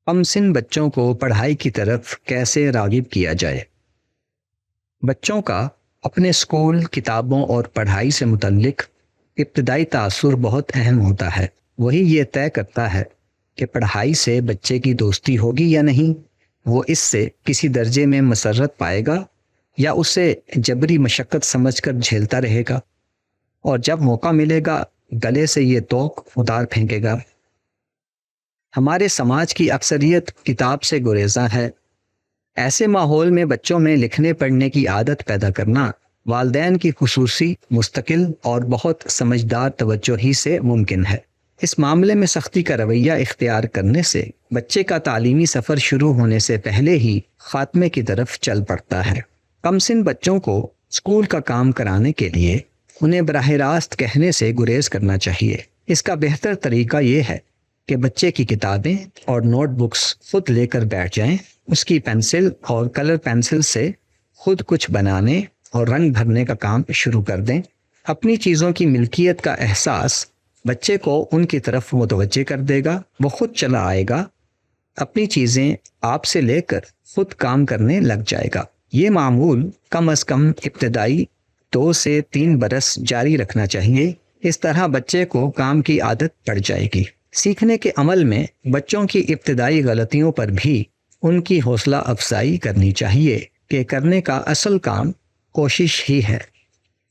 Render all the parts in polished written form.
کم سن بچوں کو پڑھائی کی طرف کیسے راغب کیا جائے؟ بچوں کا اپنے اسکول، کتابوں اور پڑھائی سے متعلق ابتدائی تاثر بہت اہم ہوتا ہے۔ وہی یہ طے کرتا ہے کہ پڑھائی سے بچے کی دوستی ہوگی یا نہیں، وہ اس سے کسی درجے میں مسرت پائے گا یا اسے جبری مشقت سمجھ کر جھیلتا رہے گا، اور جب موقع ملے گا گلے سے یہ توق اتار پھینکے گا۔ ہمارے سماج کی اکثریت کتاب سے گریزاں ہے۔ ایسے ماحول میں بچوں میں لکھنے پڑھنے کی عادت پیدا کرنا والدین کی خصوصی، مستقل اور بہت سمجھدار توجہ ہی سے ممکن ہے۔ اس معاملے میں سختی کا رویہ اختیار کرنے سے بچے کا تعلیمی سفر شروع ہونے سے پہلے ہی خاتمے کی طرف چل پڑتا ہے۔ کم سن بچوں کو اسکول کا کام کرانے کے لیے انہیں براہ راست کہنے سے گریز کرنا چاہیے۔ اس کا بہتر طریقہ یہ ہے کہ بچے کی کتابیں اور نوٹ بکس خود لے کر بیٹھ جائیں، اس کی پینسل اور کلر پینسل سے خود کچھ بنانے اور رنگ بھرنے کا کام شروع کر دیں۔ اپنی چیزوں کی ملکیت کا احساس بچے کو ان کی طرف متوجہ کر دے گا، وہ خود چلا آئے گا، اپنی چیزیں آپ سے لے کر خود کام کرنے لگ جائے گا۔ یہ معمول کم از کم ابتدائی 2 سے 3 برس جاری رکھنا چاہیے۔ اس طرح بچے کو کام کی عادت پڑ جائے گی۔ سیکھنے کے عمل میں بچوں کی ابتدائی غلطیوں پر بھی ان کی حوصلہ افزائی کرنی چاہیے کہ کرنے کا اصل کام کوشش ہی ہے،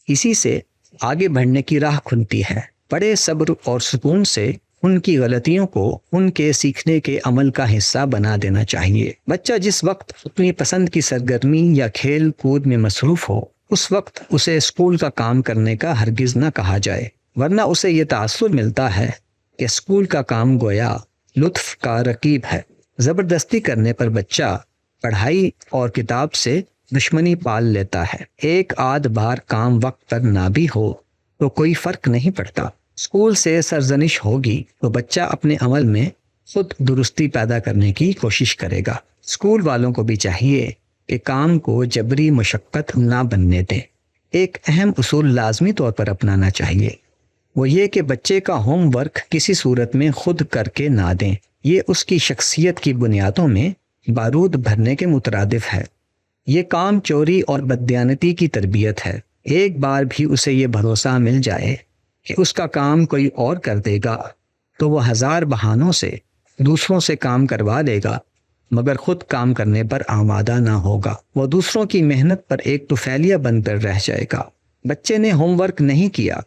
اسی سے آگے بڑھنے کی راہ کھلتی ہے۔ بڑے صبر اور سکون سے ان کی غلطیوں کو ان کے سیکھنے کے عمل کا حصہ بنا دینا چاہیے۔ بچہ جس وقت اپنی پسند کی سرگرمی یا کھیل کود میں مصروف ہو، اس وقت اسے اسکول کا کام کرنے کا ہرگز نہ کہا جائے، ورنہ اسے یہ تاثر ملتا ہے کہ اسکول کا کام گویا لطف کا رقیب ہے۔ زبردستی کرنے پر بچہ پڑھائی اور کتاب سے دشمنی پال لیتا ہے۔ ایک آدھ بار کام وقت پر نہ بھی ہو تو کوئی فرق نہیں پڑتا۔ اسکول سے سرزنش ہوگی تو بچہ اپنے عمل میں خود درستی پیدا کرنے کی کوشش کرے گا۔ اسکول والوں کو بھی چاہیے کہ کام کو جبری مشقت نہ بننے دیں۔ ایک اہم اصول لازمی طور پر اپنانا چاہیے، وہ یہ کہ بچے کا ہوم ورک کسی صورت میں خود کر کے نہ دیں۔ یہ اس کی شخصیت کی بنیادوں میں بارود بھرنے کے مترادف ہے۔ یہ کام چوری اور بددیانتی کی تربیت ہے۔ ایک بار بھی اسے یہ بھروسہ مل جائے کہ اس کا کام کوئی اور کر دے گا تو وہ 1000 بہانوں سے دوسروں سے کام کروا لے گا، مگر خود کام کرنے پر آمادہ نہ ہوگا۔ وہ دوسروں کی محنت پر ایک طفیلیہ بن کر رہ جائے گا۔ بچے نے ہوم ورک نہیں کیا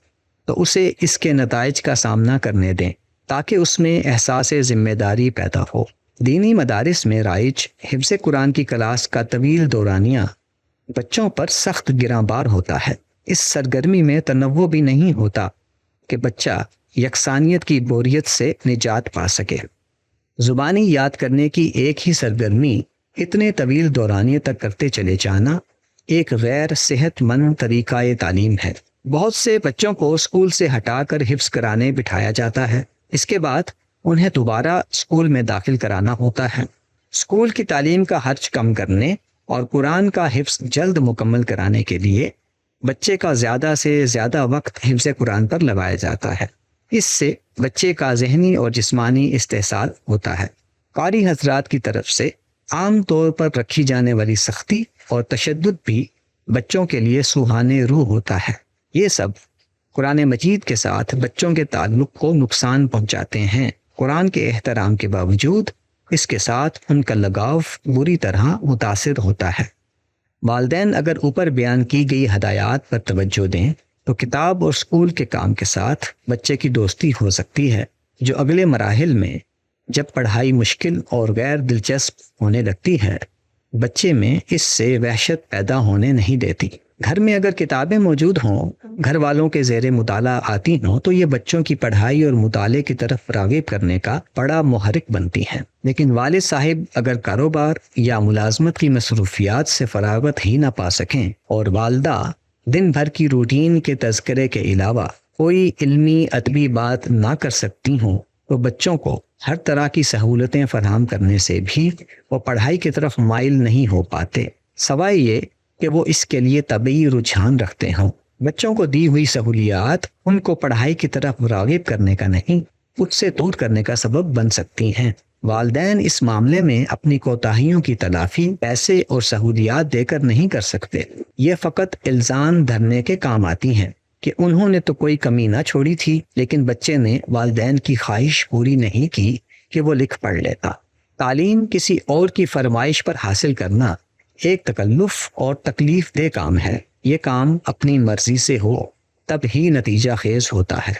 تو اسے اس کے نتائج کا سامنا کرنے دیں تاکہ اس میں احساس ذمہ داری پیدا ہو۔ دینی مدارس میں رائج حفظ قرآن کی کلاس کا طویل دورانیہ بچوں پر سخت گراں بار ہوتا ہے۔ اس سرگرمی میں تنوع بھی نہیں ہوتا کہ بچہ یکسانیت کی بوریت سے نجات پا سکے۔ زبانی یاد کرنے کی ایک ہی سرگرمی اتنے طویل دورانیے تک کرتے چلے جانا ایک غیر صحت مند طریقہ تعلیم ہے۔ بہت سے بچوں کو اسکول سے ہٹا کر حفظ کرانے بٹھایا جاتا ہے، اس کے بعد انہیں دوبارہ اسکول میں داخل کرانا ہوتا ہے۔ اسکول کی تعلیم کا خرچ کم کرنے اور قرآن کا حفظ جلد مکمل کرانے کے لیے بچے کا زیادہ سے زیادہ وقت حفظ قرآن پر لگایا جاتا ہے۔ اس سے بچے کا ذہنی اور جسمانی استحصال ہوتا ہے۔ قاری حضرات کی طرف سے عام طور پر رکھی جانے والی سختی اور تشدد بھی بچوں کے لیے سوہانے روح ہوتا ہے۔ یہ سب قرآن مجید کے ساتھ بچوں کے تعلق کو نقصان پہنچاتے ہیں۔ قرآن کے احترام کے باوجود اس کے ساتھ ان کا لگاؤ بری طرح متاثر ہوتا ہے۔ والدین اگر اوپر بیان کی گئی ہدایات پر توجہ دیں تو کتاب اور اسکول کے کام کے ساتھ بچے کی دوستی ہو سکتی ہے، جو اگلے مراحل میں جب پڑھائی مشکل اور غیر دلچسپ ہونے لگتی ہے بچے میں اس سے وحشت پیدا ہونے نہیں دیتی۔ گھر میں اگر کتابیں موجود ہوں، گھر والوں کے زیر مطالعہ آتی ہوں، تو یہ بچوں کی پڑھائی اور مطالعے کی طرف راغب کرنے کا بڑا محرک بنتی ہیں۔ لیکن والد صاحب اگر کاروبار یا ملازمت کی مصروفیات سے فراغت ہی نہ پا سکیں اور والدہ دن بھر کی روٹین کے تذکرے کے علاوہ کوئی علمی ادبی بات نہ کر سکتی ہوں، تو بچوں کو ہر طرح کی سہولتیں فراہم کرنے سے بھی وہ پڑھائی کی طرف مائل نہیں ہو پاتے، سوائے یہ کہ وہ اس کے لیے طبعی رجحان رکھتے ہوں۔ بچوں کو دی ہوئی سہولیات ان کو پڑھائی کی طرف راغب کرنے کا نہیں، اس سے دور کرنے کا سبب بن سکتی ہیں۔ والدین اس معاملے میں اپنی کوتاہیوں کی تلافی پیسے اور سہولیات دے کر نہیں کر سکتے۔ یہ فقط الزام دھرنے کے کام آتی ہیں کہ انہوں نے تو کوئی کمی نہ چھوڑی تھی، لیکن بچے نے والدین کی خواہش پوری نہیں کی کہ وہ لکھ پڑھ لیتا۔ تعلیم کسی اور کی فرمائش پر حاصل کرنا ایک تکلف اور تکلیف دہ کام ہے۔ یہ کام اپنی مرضی سے ہو تب ہی نتیجہ خیز ہوتا ہے۔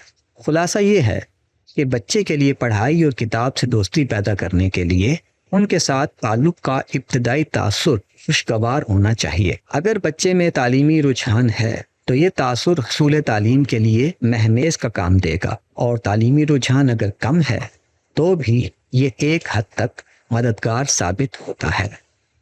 خلاصہ یہ ہے کہ بچے کے لیے پڑھائی اور کتاب سے دوستی پیدا کرنے کے لیے ان کے ساتھ تعلق کا ابتدائی تاثر خوشگوار ہونا چاہیے۔ اگر بچے میں تعلیمی رجحان ہے تو یہ تاثر حصول تعلیم کے لیے مہمیز کا کام دے گا، اور تعلیمی رجحان اگر کم ہے تو بھی یہ ایک حد تک مددگار ثابت ہوتا ہے۔